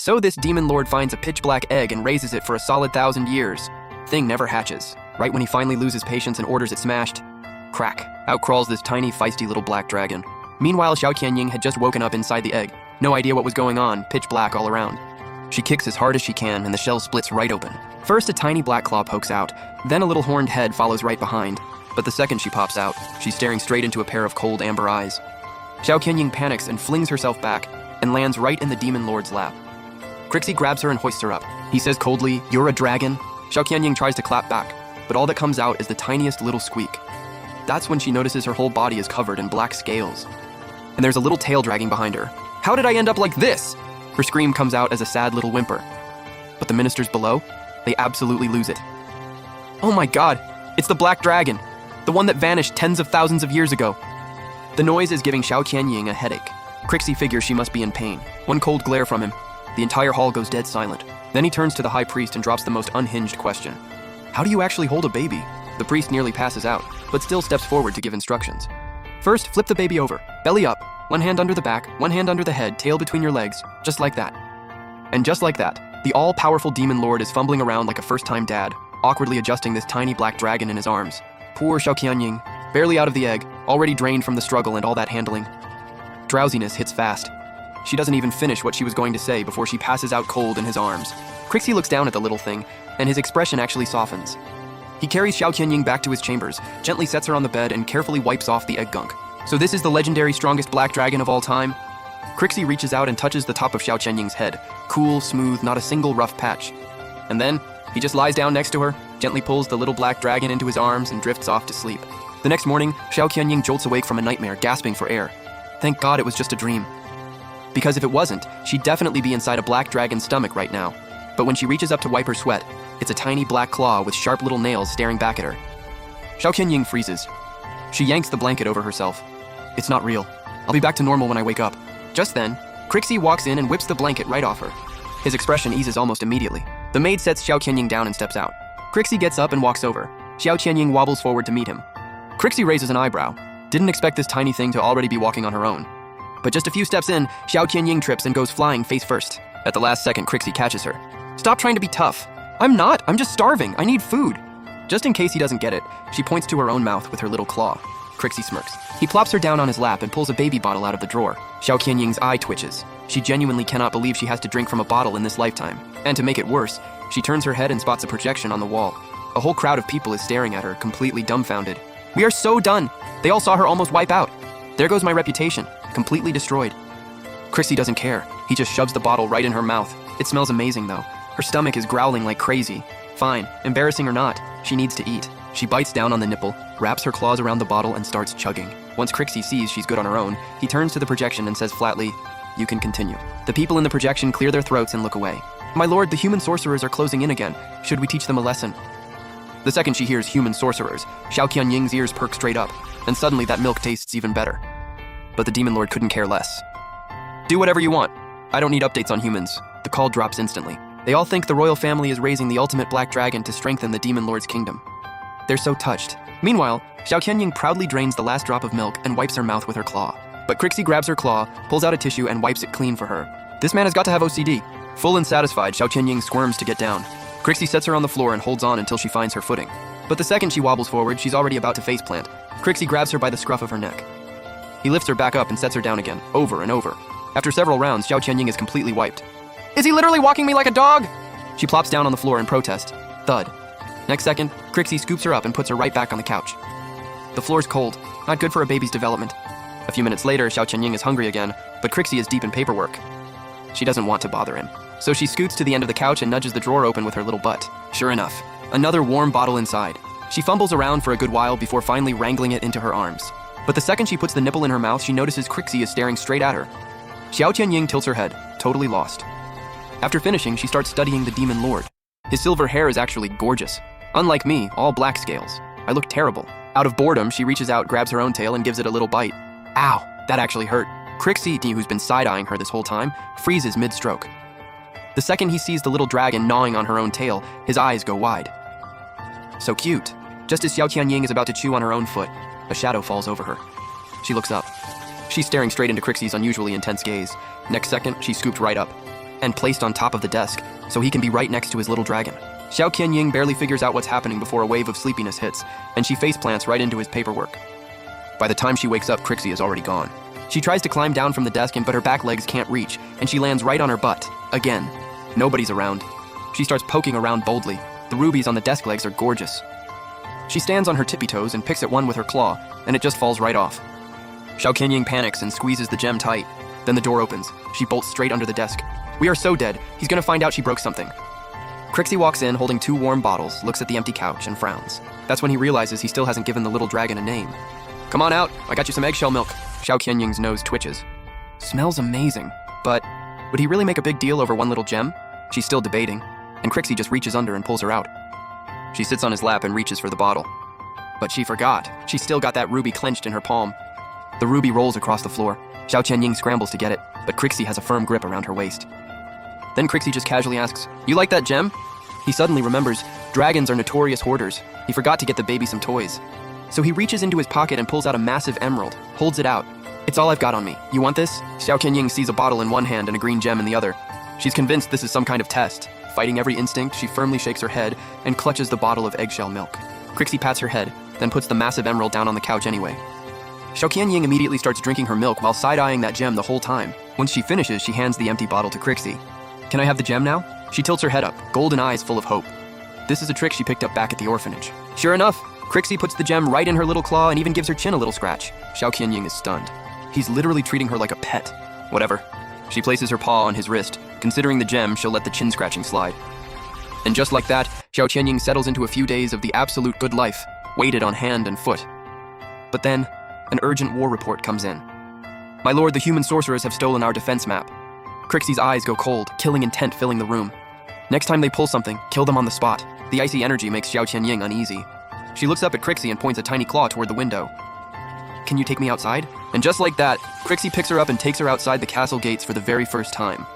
So this demon lord finds a pitch-black egg and raises it for a solid 1,000 years. Thing never hatches. Right when he finally loses patience and orders it smashed, crack, out crawls this tiny, feisty little black dragon. Meanwhile, Xiao Qianying had just woken up inside the egg. No idea what was going on, pitch black all around. She kicks as hard as she can and the shell splits right open. First, a tiny black claw pokes out, then a little horned head follows right behind. But the second she pops out, she's staring straight into a pair of cold amber eyes. Xiao Qianying panics and flings herself back and lands right in the demon lord's lap. Crixie grabs her and hoists her up. He says coldly, "You're a dragon?" Xiao Qianying tries to clap back, but all that comes out is the tiniest little squeak. That's when she notices her whole body is covered in black scales. And there's a little tail dragging behind her. "How did I end up like this?" Her scream comes out as a sad little whimper. But the ministers below, they absolutely lose it. "Oh my god, it's the black dragon, the one that vanished tens of thousands of years ago." The noise is giving Xiao Qianying a headache. Crixie figures she must be in pain. One cold glare from him, the entire hall goes dead silent. Then he turns to the high priest and drops the most unhinged question. "How do you actually hold a baby?" The priest nearly passes out, but still steps forward to give instructions. "First, flip the baby over, belly up, one hand under the back, one hand under the head, tail between your legs, just like that." And just like that, the all-powerful demon lord is fumbling around like a first-time dad, awkwardly adjusting this tiny black dragon in his arms. Poor Xiao Qianying, barely out of the egg, already drained from the struggle and all that handling. Drowsiness hits fast. She doesn't even finish what she was going to say before she passes out cold in his arms. Crixie looks down at the little thing, and his expression actually softens. He carries Xiao Qianying back to his chambers, gently sets her on the bed, and carefully wipes off the egg gunk. "So this is the legendary strongest black dragon of all time?" Crixie reaches out and touches the top of Xiao Qianying's head. Cool, smooth, not a single rough patch. And then, he just lies down next to her, gently pulls the little black dragon into his arms, and drifts off to sleep. The next morning, Xiao Qianying jolts awake from a nightmare, gasping for air. Thank God it was just a dream. Because if it wasn't, she'd definitely be inside a black dragon's stomach right now. But when she reaches up to wipe her sweat, it's a tiny black claw with sharp little nails staring back at her. Xiao Qianying freezes. She yanks the blanket over herself. "It's not real. I'll be back to normal when I wake up." Just then, Crixie walks in and whips the blanket right off her. His expression eases almost immediately. The maid sets Xiao Qianying down and steps out. Crixie gets up and walks over. Xiao Qianying wobbles forward to meet him. Crixie raises an eyebrow. Didn't expect this tiny thing to already be walking on her own. But just a few steps in, Xiao Qianying trips and goes flying face first. At the last second, Crixie catches her. "Stop trying to be tough." "I'm not, I'm just starving, I need food." Just in case he doesn't get it, she points to her own mouth with her little claw. Crixie smirks. He plops her down on his lap and pulls a baby bottle out of the drawer. Xiao Qianying's eye twitches. She genuinely cannot believe she has to drink from a bottle in this lifetime. And to make it worse, she turns her head and spots a projection on the wall. A whole crowd of people is staring at her, completely dumbfounded. "We are so done. They all saw her almost wipe out. There goes my reputation, completely destroyed." Crixie doesn't care. He just shoves the bottle right in her mouth. It smells amazing though. Her stomach is growling like crazy. Fine, embarrassing or not, she needs to eat. She bites down on the nipple, wraps her claws around the bottle and starts chugging. Once Crixie sees she's good on her own, he turns to the projection and says flatly, "You can continue." The people in the projection clear their throats and look away. "My lord, the human sorcerers are closing in again. Should we teach them a lesson?" The second she hears human sorcerers, Xiao Qianying's ears perk straight up, and suddenly that milk tastes even better. But the demon lord couldn't care less. "Do whatever you want. I don't need updates on humans." The call drops instantly. They all think the royal family is raising the ultimate black dragon to strengthen the demon lord's kingdom. They're so touched. Meanwhile, Xiao Qianying proudly drains the last drop of milk and wipes her mouth with her claw. But Crixie grabs her claw, pulls out a tissue and wipes it clean for her. This man has got to have OCD. Full and satisfied, Xiao Qianying squirms to get down. Crixie sets her on the floor and holds on until she finds her footing. But the second she wobbles forward, she's already about to faceplant. Crixie grabs her by the scruff of her neck. He lifts her back up and sets her down again, over and over. After several rounds, Xiao Qianying is completely wiped. "Is he literally walking me like a dog?" She plops down on the floor in protest. Thud. Next second, Crixie scoops her up and puts her right back on the couch. The floor's cold, not good for a baby's development. A few minutes later, Xiao Qianying is hungry again, but Crixie is deep in paperwork. She doesn't want to bother him. So she scoots to the end of the couch and nudges the drawer open with her little butt. Sure enough, another warm bottle inside. She fumbles around for a good while before finally wrangling it into her arms. But the second she puts the nipple in her mouth, she notices Crixie is staring straight at her. Xiao Qianying tilts her head, totally lost. After finishing, she starts studying the demon lord. His silver hair is actually gorgeous. Unlike me, all black scales. I look terrible. Out of boredom, she reaches out, grabs her own tail, and gives it a little bite. Ow, that actually hurt. Crixie, who's been side-eyeing her this whole time, freezes mid-stroke. The second he sees the little dragon gnawing on her own tail, his eyes go wide. So cute. Just as Xiao Qianying is about to chew on her own foot, a shadow falls over her. She looks up. She's staring straight into Crixie's unusually intense gaze. Next second, she's scooped right up. and placed on top of the desk, so he can be right next to his little dragon. Xiao Qianying barely figures out what's happening before a wave of sleepiness hits, and she faceplants right into his paperwork. By the time she wakes up, Crixie is already gone. She tries to climb down from the desk, but her back legs can't reach, and she lands right on her butt, again. Nobody's around. She starts poking around boldly. The rubies on the desk legs are gorgeous. She stands on her tippy toes and picks at one with her claw, and it just falls right off. Xiao Qianying panics and squeezes the gem tight. Then the door opens. She bolts straight under the desk. We are so dead. He's gonna find out she broke something. Crixie walks in holding 2 warm bottles, looks at the empty couch, and frowns. That's when he realizes he still hasn't given the little dragon a name. Come on out, I got you some eggshell milk. Xiao Qianying's nose twitches. Smells amazing, but would he really make a big deal over one little gem? She's still debating, and Crixie just reaches under and pulls her out. She sits on his lap and reaches for the bottle. But she forgot. She still got that ruby clenched in her palm. The ruby rolls across the floor. Xiao Qianying scrambles to get it, but Crixie has a firm grip around her waist. Then Crixie just casually asks, "You like that gem?" He suddenly remembers, dragons are notorious hoarders. He forgot to get the baby some toys. So he reaches into his pocket and pulls out a massive emerald, holds it out. "It's all I've got on me. You want this?" Xiao Qianying sees a bottle in one hand and a green gem in the other. She's convinced this is some kind of test. Fighting every instinct, she firmly shakes her head and clutches the bottle of eggshell milk. Crixie pats her head, then puts the massive emerald down on the couch anyway. Xiao Qianying immediately starts drinking her milk while side-eyeing that gem the whole time. Once she finishes, she hands the empty bottle to Crixie. "Can I have the gem now?" She tilts her head up, golden eyes full of hope. This is a trick she picked up back at the orphanage. Sure enough, Crixie puts the gem right in her little claw and even gives her chin a little scratch. Xiao Qianying is stunned. He's literally treating her like a pet. Whatever. She places her paw on his wrist. Considering the gem, she'll let the chin scratching slide. And just like that, Xiao Qianying settles into a few days of the absolute good life, weighted on hand and foot. But then, an urgent war report comes in. "My lord, the human sorcerers have stolen our defense map." Crixie's eyes go cold, killing intent filling the room. Next time they pull something, kill them on the spot. The icy energy makes Xiao Qianying uneasy. She looks up at Crixie and points a tiny claw toward the window. "Can you take me outside?" And just like that, Crixie picks her up and takes her outside the castle gates for the very first time.